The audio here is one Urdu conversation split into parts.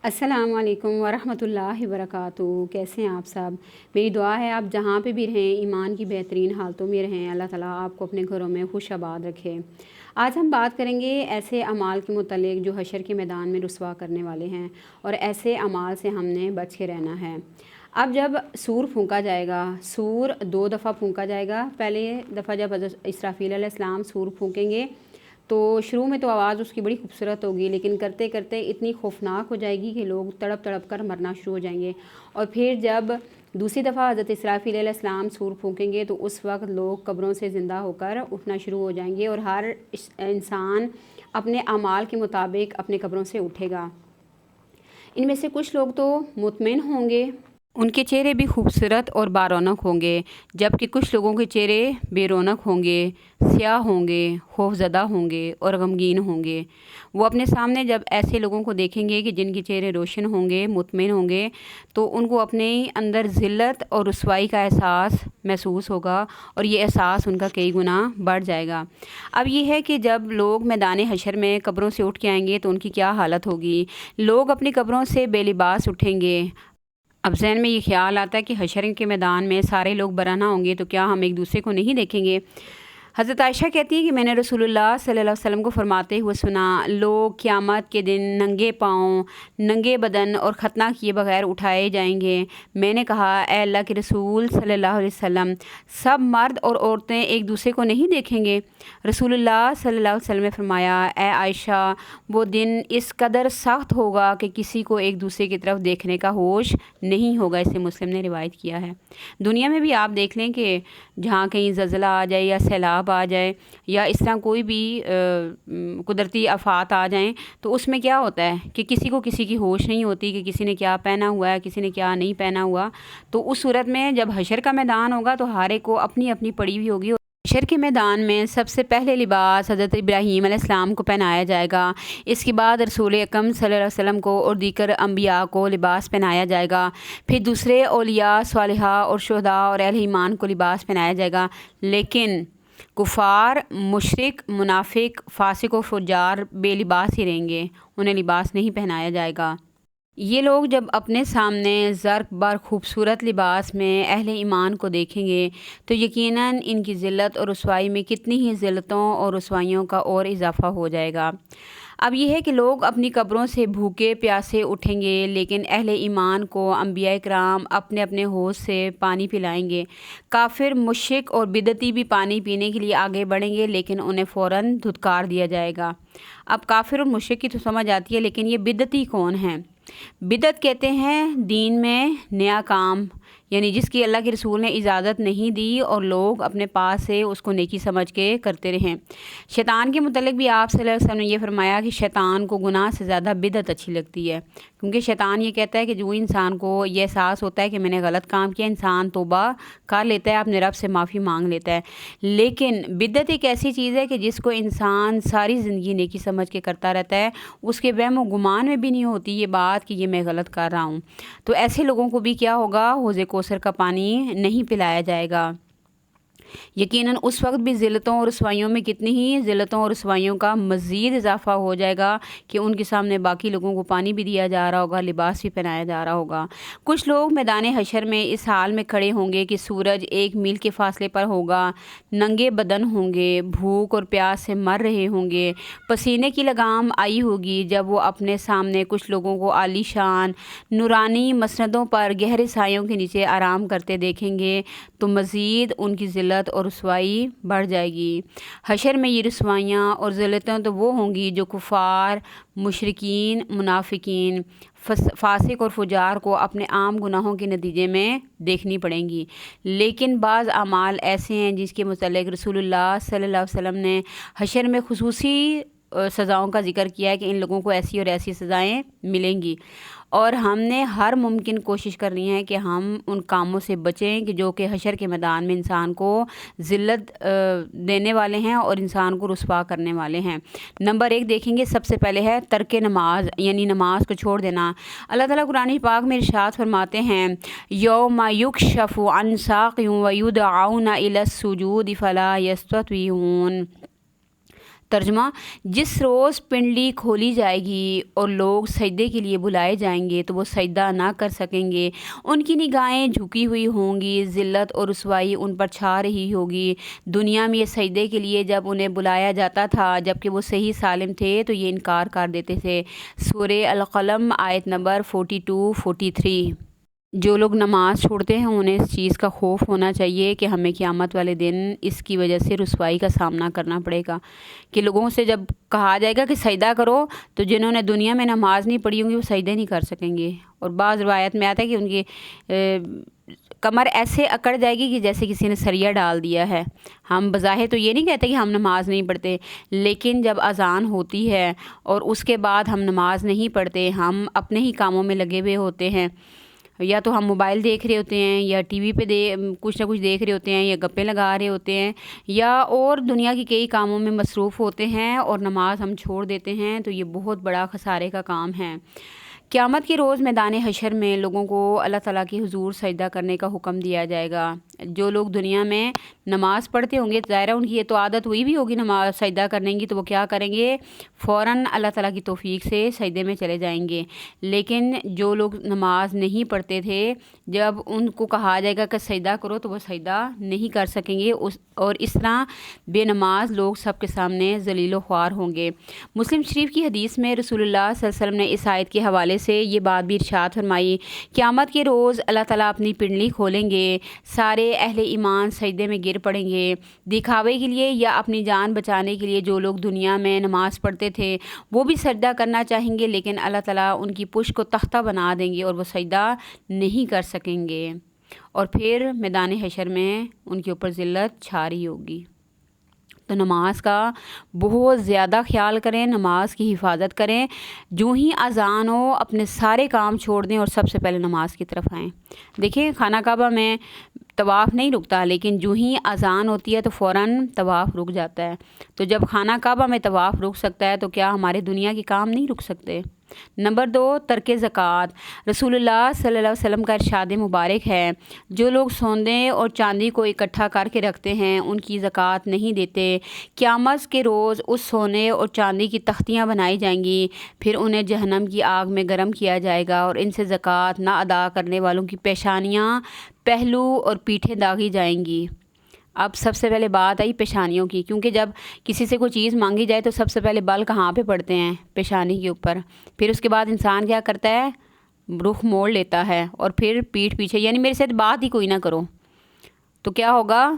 السلام علیکم ورحمۃ اللہ وبرکاتہ۔ کیسے ہیں آپ سب؟ میری دعا ہے آپ جہاں پہ بھی رہیں ایمان کی بہترین حالتوں میں رہیں، اللہ تعالیٰ آپ کو اپنے گھروں میں خوش آباد رکھے۔ آج ہم بات کریں گے ایسے اعمال کے متعلق جو حشر کے میدان میں رسوا کرنے والے ہیں، اور ایسے اعمال سے ہم نے بچ کے رہنا ہے۔ اب جب سور پھونکا جائے گا، سور 2 دفعہ پھونکا جائے گا۔ پہلے دفعہ جب حضرت اسرافیل علیہ السلام سور پھونکیں گے تو شروع میں تو آواز اس کی بڑی خوبصورت ہوگی، لیکن کرتے کرتے اتنی خوفناک ہو جائے گی کہ لوگ تڑپ تڑپ کر مرنا شروع ہو جائیں گے۔ اور پھر جب دوسری دفعہ حضرت اسرافیل علیہ السلام سور پھونکیں گے تو اس وقت لوگ قبروں سے زندہ ہو کر اٹھنا شروع ہو جائیں گے، اور ہر انسان اپنے اعمال کے مطابق اپنے قبروں سے اٹھے گا۔ ان میں سے کچھ لوگ تو مطمئن ہوں گے، ان کے چہرے بھی خوبصورت اور بارونق ہوں گے، جبکہ کچھ لوگوں کے چہرے بے رونق ہوں گے، سیاہ ہوں گے، خوف زدہ ہوں گے اور غمگین ہوں گے۔ وہ اپنے سامنے جب ایسے لوگوں کو دیکھیں گے کہ جن کے چہرے روشن ہوں گے، مطمئن ہوں گے، تو ان کو اپنے اندر ذلت اور رسوائی کا احساس محسوس ہوگا، اور یہ احساس ان کا کئی گنا بڑھ جائے گا۔ اب یہ ہے کہ جب لوگ میدان حشر میں قبروں سے اٹھ کے آئیں گے تو ان کی کیا حالت ہوگی۔ لوگ اپنی قبروں سے بے لباس اٹھیں گے۔ اب ذہن میں یہ خیال آتا ہے کہ حشر کے میدان میں سارے لوگ برہنہ ہوں گے، تو کیا ہم ایک دوسرے کو نہیں دیکھیں گے؟ حضرت عائشہ کہتی ہیں کہ میں نے رسول اللہ صلی اللہ علیہ وسلم کو فرماتے ہوئے سنا، لوگ قیامت کے دن ننگے پاؤں، ننگے بدن اور ختنہ کیے بغیر اٹھائے جائیں گے۔ میں نے کہا، اے اللہ کے رسول صلی اللہ علیہ وسلم، سب مرد اور عورتیں ایک دوسرے کو نہیں دیکھیں گے؟ رسول اللہ صلی اللہ علیہ وسلم نے فرمایا، اے عائشہ، وہ دن اس قدر سخت ہوگا کہ کسی کو ایک دوسرے کی طرف دیکھنے کا ہوش نہیں ہوگا۔ اسے مسلم نے روایت کیا ہے۔ دنیا میں بھی آپ دیکھ لیں کہ جہاں کہیں زلزلہ آ جائے یا سیلاب آ جائے یا اس طرح کوئی بھی قدرتی آفات آ جائیں، تو اس میں کیا ہوتا ہے کہ کسی کو کسی کی ہوش نہیں ہوتی کہ کسی نے کیا پہنا ہوا ہے، کسی نے کیا نہیں پہنا ہوا۔ تو اس صورت میں جب حشر کا میدان ہوگا تو ہر ایک کو اپنی اپنی پڑی ہوئی ہوگی۔ حشر کے میدان میں سب سے پہلے لباس حضرت ابراہیم علیہ السلام کو پہنایا جائے گا۔ اس کے بعد رسول اکرم صلی اللہ علیہ وسلم کو اور دیگر انبیاء کو لباس پہنایا جائے گا۔ پھر دوسرے اولیاء، صالحہ اور شہداء اور اہل ایمان کو لباس پہنایا جائے گا، لیکن کفار، مشرک، منافق، فاسق و فجار بے لباس ہی رہیں گے، انہیں لباس نہیں پہنایا جائے گا۔ یہ لوگ جب اپنے سامنے زرق بر خوبصورت لباس میں اہل ایمان کو دیکھیں گے تو یقیناً ان کی ذلت اور رسوائی میں کتنی ہی ذلتوں اور رسوائیوں کا اور اضافہ ہو جائے گا۔ اب یہ ہے کہ لوگ اپنی قبروں سے بھوکے پیاسے اٹھیں گے، لیکن اہل ایمان کو انبیاء کرام اپنے اپنے حوض سے پانی پلائیں گے۔ کافر، مشرک اور بدعتی بھی پانی پینے کے لیے آگے بڑھیں گے، لیکن انہیں فوراً دھتکار دیا جائے گا۔ اب کافر اور مشرک کی تو سمجھ آتی ہے، لیکن یہ بدعتی کون ہیں؟ بدعت کہتے ہیں دین میں نیا کام، یعنی جس کی اللہ کے رسول نے اجازت نہیں دی اور لوگ اپنے پاس سے اس کو نیکی سمجھ کے کرتے رہیں۔ شیطان کے متعلق بھی آپ صلی اللہ علیہ وسلم نے یہ فرمایا کہ شیطان کو گناہ سے زیادہ بدعت اچھی لگتی ہے، کیونکہ شیطان یہ کہتا ہے کہ جو انسان کو یہ احساس ہوتا ہے کہ میں نے غلط کام کیا، انسان توبہ کر لیتا ہے، اپنے رب سے معافی مانگ لیتا ہے، لیکن بدعت ایک ایسی چیز ہے کہ جس کو انسان ساری زندگی نیکی سمجھ کے کرتا رہتا ہے، اس کے وہم و گمان میں بھی نہیں ہوتی یہ بات کہ یہ میں غلط کر رہا ہوں۔ تو ایسے لوگوں کو بھی کیا ہوگا؟ حوض کوثر کا پانی نہیں پلایا جائے گا۔ یقیناً اس وقت بھی ذلتوں اور رسوائیوں میں کتنی ہی ذلتوں اور رسوائیوں کا مزید اضافہ ہو جائے گا کہ ان کے سامنے باقی لوگوں کو پانی بھی دیا جا رہا ہوگا، لباس بھی پہنایا جا رہا ہوگا۔ کچھ لوگ میدان حشر میں اس حال میں کھڑے ہوں گے کہ سورج 1 میل کے فاصلے پر ہوگا، ننگے بدن ہوں گے، بھوک اور پیاس سے مر رہے ہوں گے، پسینے کی لگام آئی ہوگی جب وہ اپنے سامنے کچھ لوگوں کو عالی شان نورانی مسندوں پر گہرے سایوں کے نیچے آرام کرتے دیکھیں گے تو مزید ان کی ذلت اور رسوائی بڑھ جائے گی۔ حشر میں یہ رسوائیاں اور ذلتیں تو وہ ہوں گی جو کفار، مشرکین، منافقین، فاسق اور فجار کو اپنے عام گناہوں کے نتیجے میں دیکھنی پڑیں گی۔ لیکن بعض اعمال ایسے ہیں جس کے متعلق رسول اللہ صلی اللہ علیہ وسلم نے حشر میں خصوصی سزاؤں کا ذکر کیا ہے کہ ان لوگوں کو ایسی اور ایسی سزائیں ملیں گی، اور ہم نے ہر ممکن کوشش کرنی ہے کہ ہم ان کاموں سے بچیں کہ جو کہ حشر کے میدان میں انسان کو ذلت دینے والے ہیں اور انسان کو رسوا کرنے والے ہیں۔ نمبر 1 دیکھیں گے، سب سے پہلے ہے ترک نماز، یعنی نماز کو چھوڑ دینا۔ اللہ تعالیٰ قرآن پاک میں ارشاد فرماتے ہیں، یوم یکشف عن ساق ویدعون الی السجود فلا یستطیعون۔ ترجمہ: جس روز پنڈلی کھولی جائے گی اور لوگ سجدے کے لیے بلائے جائیں گے تو وہ سجدہ نہ کر سکیں گے، ان کی نگاہیں جھکی ہوئی ہوں گی، ذلت اور رسوائی ان پر چھا رہی ہوگی۔ دنیا میں یہ سجدے کے لیے جب انہیں بلایا جاتا تھا جبکہ وہ صحیح سالم تھے تو یہ انکار کر دیتے تھے۔ سورہ القلم آیت نمبر 42-43۔ جو لوگ نماز چھوڑتے ہیں انہیں اس چیز کا خوف ہونا چاہیے کہ ہمیں قیامت والے دن اس کی وجہ سے رسوائی کا سامنا کرنا پڑے گا، کہ لوگوں سے جب کہا جائے گا کہ سجدہ کرو تو جنہوں نے دنیا میں نماز نہیں پڑھی ہوں گی وہ سجدہ نہیں کر سکیں گے، اور بعض روایت میں آتا ہے کہ ان کی کمر ایسے اکڑ جائے گی کہ جیسے کسی نے سریا ڈال دیا ہے۔ ہم بظاہر تو یہ نہیں کہتے کہ ہم نماز نہیں پڑھتے، لیکن جب اذان ہوتی ہے اور اس کے بعد ہم نماز نہیں پڑھتے، ہم اپنے ہی کاموں میں لگے ہوئے ہوتے ہیں، یا تو ہم موبائل دیکھ رہے ہوتے ہیں یا ٹی وی پہ کچھ نہ کچھ دیکھ رہے ہوتے ہیں یا گپے لگا رہے ہوتے ہیں یا اور دنیا کی کئی کاموں میں مصروف ہوتے ہیں اور نماز ہم چھوڑ دیتے ہیں، تو یہ بہت بڑا خسارے کا کام ہے۔ قیامت کے روز میدان حشر میں لوگوں کو اللہ تعالیٰ کی حضور سجدہ کرنے کا حکم دیا جائے گا۔ جو لوگ دنیا میں نماز پڑھتے ہوں گے، ظاہر ہے ان کی یہ تو عادت ہوئی بھی ہوگی نماز سجدہ کرنے کی، تو وہ کیا کریں گے؟ فوراً اللہ تعالیٰ کی توفیق سے سجدے میں چلے جائیں گے۔ لیکن جو لوگ نماز نہیں پڑھتے تھے، جب ان کو کہا جائے گا کہ سجدہ کرو تو وہ سجدہ نہیں کر سکیں گے، اور اس طرح بے نماز لوگ سب کے سامنے ذلیل و خوار ہوں گے۔ مسلم شریف کی حدیث میں رسول اللہ صلی اللہ علیہ وسلم نے اس آیت کے حوالے سے یہ بات بھی ارشاد فرمائی: قیامت کے روز اللہ تعالیٰ اپنی پنڈلی کھولیں گے، سارے اہل ایمان سجدے میں گر پڑیں گے۔ دکھاوے کے لیے یا اپنی جان بچانے کے لیے جو لوگ دنیا میں نماز پڑھتے تھے وہ بھی سجدہ کرنا چاہیں گے، لیکن اللہ تعالیٰ ان کی پشت کو تختہ بنا دیں گے اور وہ سجدہ نہیں کر سکیں گے، اور پھر میدان حشر میں ان کے اوپر ذلت چھا رہی ہوگی۔ تو نماز کا بہت زیادہ خیال کریں، نماز کی حفاظت کریں۔ جو ہی اذان ہو اپنے سارے کام چھوڑ دیں اور سب سے پہلے نماز کی طرف آئیں۔ دیکھیں خانہ کعبہ میں طواف نہیں رکتا، لیکن جو ہی اذان ہوتی ہے تو فوراً طواف رک جاتا ہے۔ تو جب خانہ کعبہ میں طواف رک سکتا ہے تو کیا ہمارے دنیا کے کام نہیں رک سکتے؟ نمبر 2، ترک زکوٰۃ۔ رسول اللہ صلی اللہ علیہ وسلم کا ارشاد مبارک ہے: جو لوگ سونے اور چاندی کو اکٹھا کر کے رکھتے ہیں ان کی زکوٰۃ نہیں دیتے، قیامت کے روز اس سونے اور چاندی کی تختیاں بنائی جائیں گی، پھر انہیں جہنم کی آگ میں گرم کیا جائے گا اور ان سے زکوٰۃ نہ ادا کرنے والوں کی پیشانیاں، پہلو اور پیٹھیں داغی جائیں گی۔ اب سب سے پہلے بات آئی پیشانیوں کی، کیونکہ جب کسی سے کوئی چیز مانگی جائے تو سب سے پہلے بل کہاں پہ پڑتے ہیں؟ پیشانی کے اوپر۔ پھر اس کے بعد انسان کیا کرتا ہے؟ رخ موڑ لیتا ہے اور پھر پیٹھ پیچھے، یعنی میرے ساتھ بات ہی کوئی نہ کرو۔ تو کیا ہوگا؟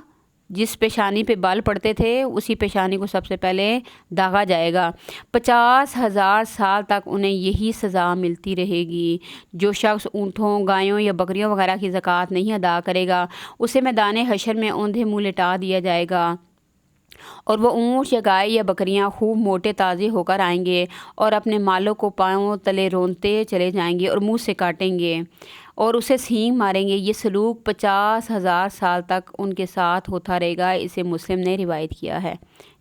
جس پیشانی پہ بال پڑتے تھے اسی پیشانی کو سب سے پہلے داغا جائے گا۔ 50,000 سال تک انہیں یہی سزا ملتی رہے گی۔ جو شخص اونٹوں، گایوں یا بکریوں وغیرہ کی زکوٰۃ نہیں ادا کرے گا اسے میدان حشر میں اوندھے منہ لٹا دیا جائے گا، اور وہ اونٹ یا گائے یا بکریاں خوب موٹے تازے ہو کر آئیں گے اور اپنے مالوں کو پاؤں تلے رونتے چلے جائیں گے اور منہ سے کاٹیں گے اور اسے سینگ ماریں گے۔ یہ سلوک 50,000 سال تک ان کے ساتھ ہوتا رہے گا۔ اسے مسلم نے روایت کیا ہے۔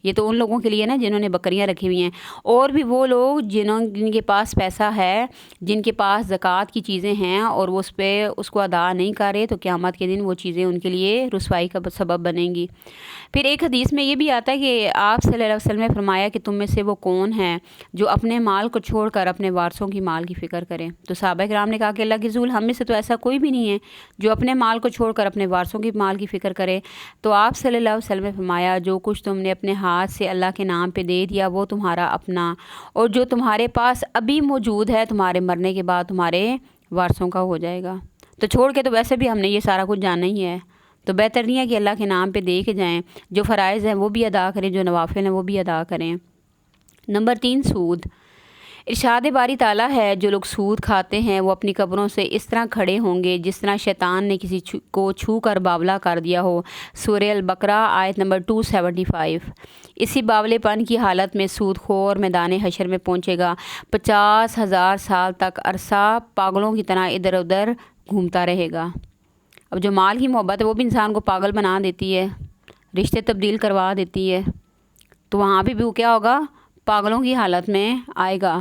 یہ تو ان لوگوں کے لیے نا جنہوں نے بکریاں رکھی ہوئی ہیں، اور بھی وہ لوگ جن کے پاس پیسہ ہے، جن کے پاس زکوٰۃ کی چیزیں ہیں اور وہ اس کو ادا نہیں کر رہے، تو قیامت کے دن وہ چیزیں ان کے لیے رسوائی کا سبب بنیں گی۔ پھر ایک حدیث میں یہ بھی آتا ہے کہ آپ صلی اللہ علیہ وسلم نے فرمایا کہ تم میں سے وہ کون ہے جو اپنے مال کو چھوڑ کر اپنے وارثوں کی مال کی فکر کرے؟ تو صحابہ کرام نے کہا کہ اللہ کے رسول، ہم میں سے تو ایسا کوئی بھی نہیں ہے جو اپنے مال کو چھوڑ کر اپنے وارثوں کی مال کی فکر کرے۔ تو آپ صلی اللہ علیہ وسلم نے فرمایا جو کچھ تم نے اپنے ہاتھ سے اللہ کے نام پہ دے دیا وہ تمہارا اپنا، اور جو تمہارے پاس ابھی موجود ہے تمہارے مرنے کے بعد تمہارے وارثوں کا ہو جائے گا۔ تو چھوڑ کے تو ویسے بھی ہم نے یہ سارا کچھ جاننا ہی ہے، تو بہتر نہیں ہے کہ اللہ کے نام پہ دے کے جائیں، جو فرائض ہیں وہ بھی ادا کریں، جو نوافل ہیں وہ بھی ادا کریں۔ نمبر 3، سود۔ ارشاد باری تعالیٰ ہے: جو لوگ سود کھاتے ہیں وہ اپنی قبروں سے اس طرح کھڑے ہوں گے جس طرح شیطان نے کسی کو چھو کر باولا کر دیا ہو۔ سورہ البقرہ آیت نمبر 275۔ اسی باولے پن کی حالت میں سود خور میدان حشر میں پہنچے گا۔ 50,000 سال تک عرصہ پاگلوں کی طرح ادھر ادھر گھومتا رہے گا۔ اب جو مال کی محبت ہے وہ بھی انسان کو پاگل بنا دیتی ہے، رشتے تبدیل کروا دیتی ہے، تو وہاں بھی وہ کیا ہوگا؟ پاگلوں کی حالت میں آئے گا۔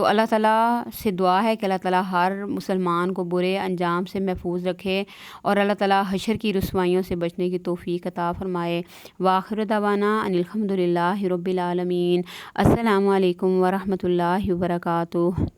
تو اللہ تعالیٰ سے دعا ہے کہ اللہ تعالیٰ ہر مسلمان کو برے انجام سے محفوظ رکھے اور اللہ تعالیٰ حشر کی رسوائیوں سے بچنے کی توفیق عطا فرمائے۔ وآخر دعوانا ان الحمد للہ رب العالمین۔ السلام علیکم ورحمۃ اللہ وبرکاتہ۔